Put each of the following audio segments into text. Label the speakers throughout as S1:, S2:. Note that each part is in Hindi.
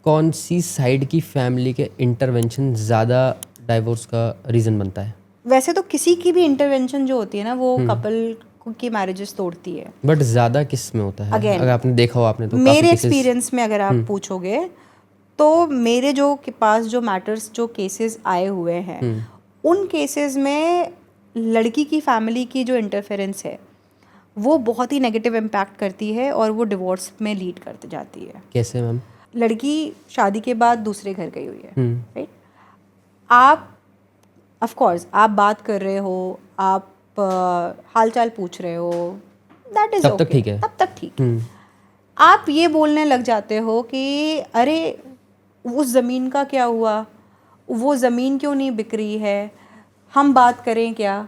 S1: कौन सी साइड की फैमिली के इंटरवेंशन ज़्यादा डाइवोर्स का रीज़न बनता है?
S2: वैसे तो किसी की भी इंटरवेंशन जो होती है ना वो कपल की मैरिजेस तोड़ती है,
S1: बट ज़्यादा किस में होता है?
S2: Again,
S1: अगर आपने देखा हो आपने तो
S2: मेरे
S1: काफ़ी केसेस।
S2: एक्सपीरियंस में अगर आप पूछोगे तो मेरे जो के पास जो मैटर्स जो केसेस आए हुए हैं उन केसेस में लड़की की फैमिली की जो इंटरफेरेंस है वो बहुत ही नेगेटिव इम्पैक्ट करती है और वो डिवोर्स में लीड करते जाती है।
S1: कैसे मैम?
S2: लड़की शादी के बाद दूसरे घर गई हुई है, राइट? आप ऑफ कोर्स आप बात कर रहे हो, आप हाल चाल पूछ रहे हो, दैट इज
S1: तब तक
S2: ओके,
S1: ठीक है।
S2: तब तक ठीक है। आप ये बोलने लग जाते हो कि अरे उस ज़मीन का क्या हुआ, वो ज़मीन क्यों नहीं बिक रही है, हम बात करें क्या,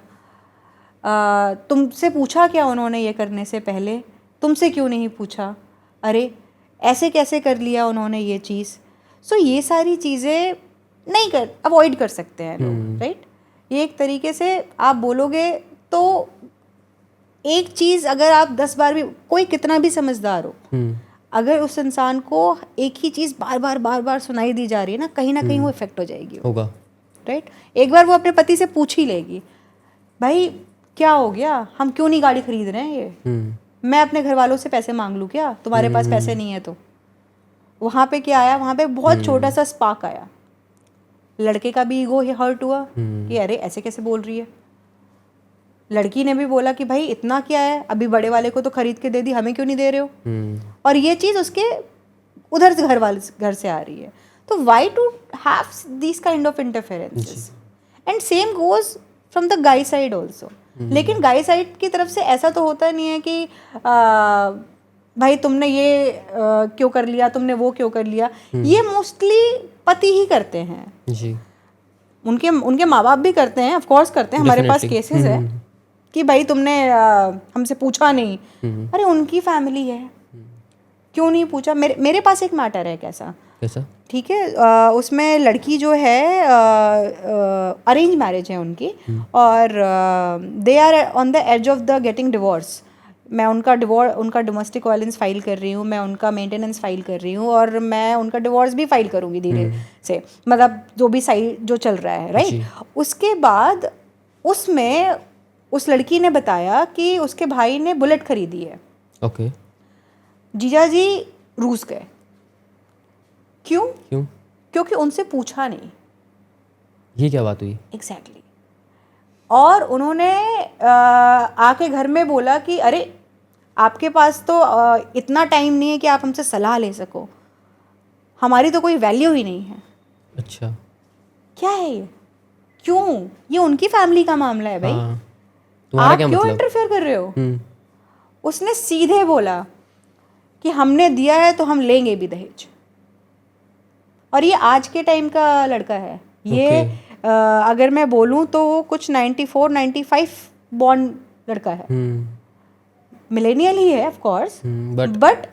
S2: तुमसे पूछा क्या उन्होंने ये करने से पहले, तुमसे क्यों नहीं पूछा, अरे ऐसे कैसे कर लिया उन्होंने ये चीज़। सो ये सारी चीज़ें नहीं कर अवॉइड कर सकते हैं लोग, राइट? ये एक तरीके से आप बोलोगे तो एक चीज़ अगर आप 10 बार भी, कोई कितना भी समझदार हो, अगर उस इंसान को एक ही चीज़ बार बार सुनाई दी जा रही है ना कहीं वो इफेक्ट हो जाएगी,
S1: होगा,
S2: राइट? एक बार वो अपने पति से पूछ ही लेगी, भाई क्या हो गया, हम क्यों नहीं गाड़ी खरीद रहे हैं, ये मैं अपने घर वालों से पैसे मांग लूँ क्या, तुम्हारे पास पैसे नहीं है तो। वहाँ पे क्या आया, वहाँ पे बहुत छोटा सा स्पार्क आया, लड़के का भी ईगो हर्ट हुआ कि अरे ऐसे कैसे बोल रही है। लड़की ने भी बोला कि भाई इतना क्या है, अभी बड़े वाले को तो खरीद के दे दी, हमें क्यों नहीं दे रहे हो। और ये चीज़ उसके उधर से घर से आ रही है। तो why to have this kind of interferences, and same goes from the guy side also. लेकिन गाय साइड की तरफ से ऐसा तो होता नहीं है कि भाई तुमने ये क्यों कर लिया, तुमने वो क्यों कर लिया। ये मोस्टली पति ही करते हैं
S1: जी।
S2: उनके माँ बाप भी करते हैं, ऑफ कोर्स करते हैं। हमारे पास केसेस है कि भाई तुमने हमसे पूछा नहीं, अरे उनकी फैमिली है, क्यों नहीं पूछा। मेरे पास एक मैटर है, कैसा ठीक है, उसमें लड़की जो है अरेंज मैरिज है उनकी, और they are on the edge of the getting divorce. मैं उनका डोमेस्टिक वायलेंस फाइल कर रही हूँ, मैं उनका मेंटेनेंस फाइल कर रही हूँ, और मैं उनका डिवोर्स भी फाइल करूँगी धीरे से, मतलब जो भी साइड जो चल रहा है, राइट? उसके बाद उसमें उस लड़की ने बताया कि उसके भाई ने बुलेट खरीदी है।
S1: ओके।
S2: जीजा जी रूस गए, क्यों? क्योंकि उनसे पूछा नहीं।
S1: ये क्या बात हुई?
S2: एग्जैक्टली। और उन्होंने आके घर में बोला कि अरे आपके पास तो इतना टाइम नहीं है कि आप हमसे सलाह ले सको, हमारी तो कोई वैल्यू ही नहीं है।
S1: अच्छा,
S2: क्या है ये, क्यों? ये उनकी फैमिली का मामला है भाई, आप क्यों
S1: मतलब?
S2: इंटरफेयर कर रहे हो? उसने सीधे बोला कि हमने दिया है तो हम लेंगे भी दहेज। और ये आज के टाइम का लड़का है ये। अगर मैं बोलूँ तो कुछ 94-95 बॉर्न लड़का है, मिलेनियल ही है ऑफ कोर्स, बट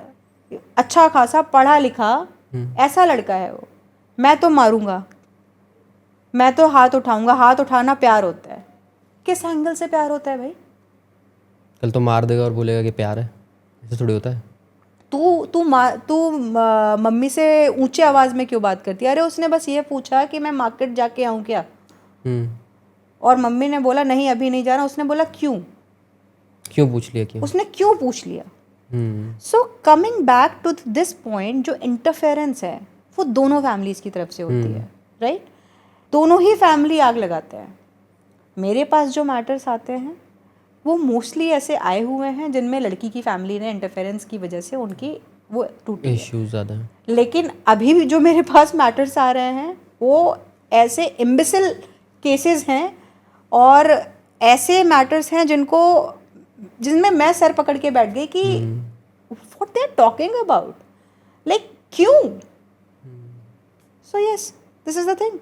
S2: अच्छा खासा पढ़ा लिखा ऐसा लड़का है वो। मैं तो मारूंगा, मैं तो हाथ उठाऊंगा। हाथ उठाना प्यार होता है? किस एंगल से प्यार होता है भाई?
S1: कल तो मार देगा और बोलेगा कि प्यार है, ऐसे थोड़ी होता है।
S2: तू मम्मी से ऊंचे आवाज में क्यों बात करती है? अरे उसने बस ये पूछा कि मैं मार्केट जाके आऊँ क्या, और मम्मी ने बोला नहीं अभी नहीं जाना। उसने बोला क्यों
S1: पूछ लिया, क्यों?
S2: उसने क्यों पूछ लिया? So coming back to this point, जो इंटरफेरेंस है वो दोनों फैमिलीज की तरफ से होती है, राइट? दोनों ही फैमिली आग लगाते हैं। मेरे पास जो मैटर्स आते हैं वो मोस्टली ऐसे आए हुए हैं जिनमें लड़की की फैमिली ने इंटरफेरेंस की वजह से उनकी वो टूटी
S1: इश्यूज ज़्यादा हैं।
S2: लेकिन अभी भी जो मेरे पास मैटर्स आ रहे हैं वो ऐसे इम्बिसिल केसेस हैं, और ऐसे मैटर्स हैं जिनमें मैं सर पकड़ के बैठ गई कि what they are talking about, like क्यों? So yes, this is the thing.